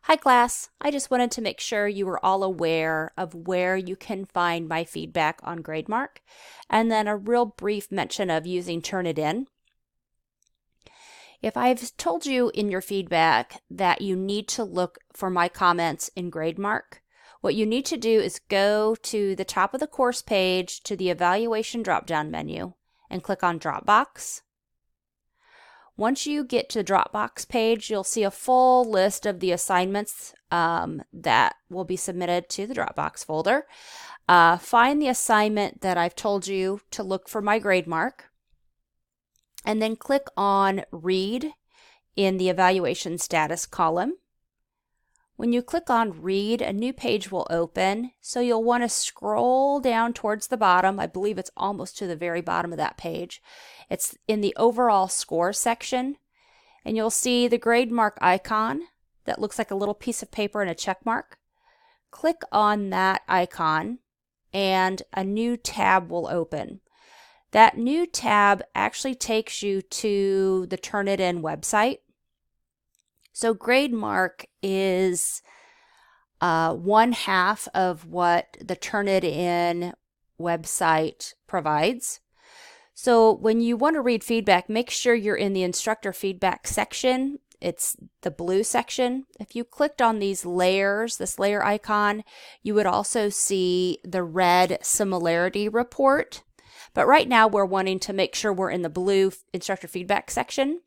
Hi class, I just wanted to make sure you were all aware of where you can find my feedback on Grademark, and then a real brief mention of using Turnitin. If I've told you in your feedback that you need to look for my comments in Grademark, what you need to do is go to the top of the course page to the evaluation drop-down menu and click on Dropbox. Once you get to the Dropbox page, you'll see a full list of the assignments that will be submitted to the Dropbox folder. Find the assignment that I've told you to look for my grade mark, and then click on Read in the Evaluation Status column. When you click on Read, a new page will open, so you'll want to scroll down towards the bottom. I believe it's almost to the very bottom of that page. It's in the Overall Score section, and you'll see the grade mark icon that looks like a little piece of paper and a check mark. Click on that icon, and a new tab will open. That new tab actually takes you to the Turnitin website. So Grademark is one half of what the Turnitin website provides. So when you want to read feedback, make sure you're in the instructor feedback section. It's the blue section. If you clicked on these layers, this layer icon, you would also see the red Similarity Report. But right now we're wanting to make sure we're in the blue instructor feedback section.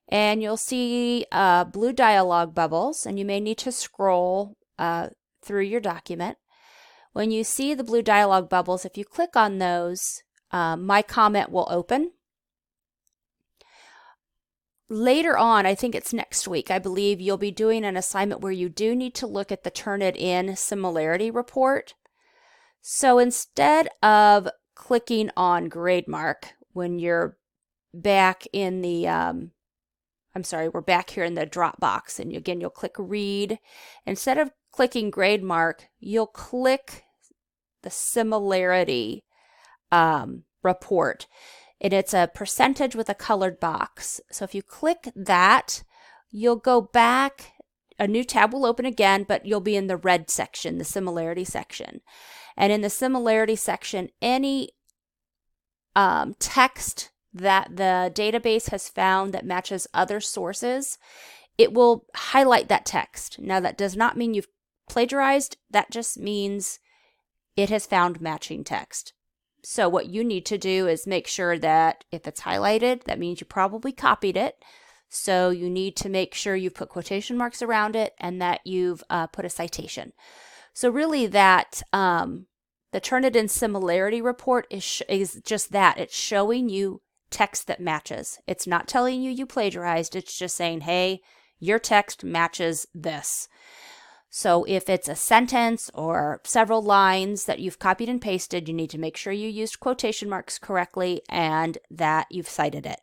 And you'll see blue dialog bubbles, and you may need to scroll through your document. When you see the blue dialog bubbles, if you click on those, my comment will open. Later on, I think it's next week, I believe you'll be doing an assignment where you do need to look at the Turnitin Similarity Report. So instead of clicking on Grademark when you're back in the, we're back here in the Dropbox, and again, you'll click Read. Instead of clicking Grademark, you'll click the Similarity Report, and it's a percentage with a colored box. So if you click that, you'll go back, a new tab will open again, but you'll be in the red section, the Similarity section. And in the Similarity section, any text that the database has found that matches other sources, it will highlight that text. Now, that does not mean you've plagiarized. That just means it has found matching text. So what you need to do is make sure that if it's highlighted, that means you probably copied it. So you need to make sure you've put quotation marks around it and that you've put a citation. So really that the Turnitin Similarity Report is just that. It's showing you text that matches. It's not telling you plagiarized. It's just saying, hey, your text matches this. So if it's a sentence or several lines that you've copied and pasted, you need to make sure you used quotation marks correctly and that you've cited it.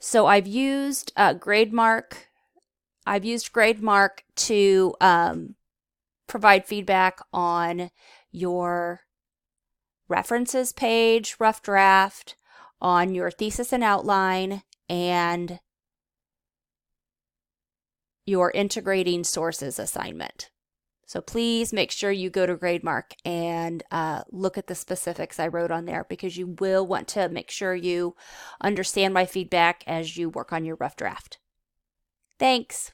So I've used Grademark. I've used Grademark to provide feedback on your references page, rough draft, on your thesis and outline, and your integrating sources assignment. So please make sure you go to Grademark and look at the specifics I wrote on there, because you will want to make sure you understand my feedback as you work on your rough draft. Thanks.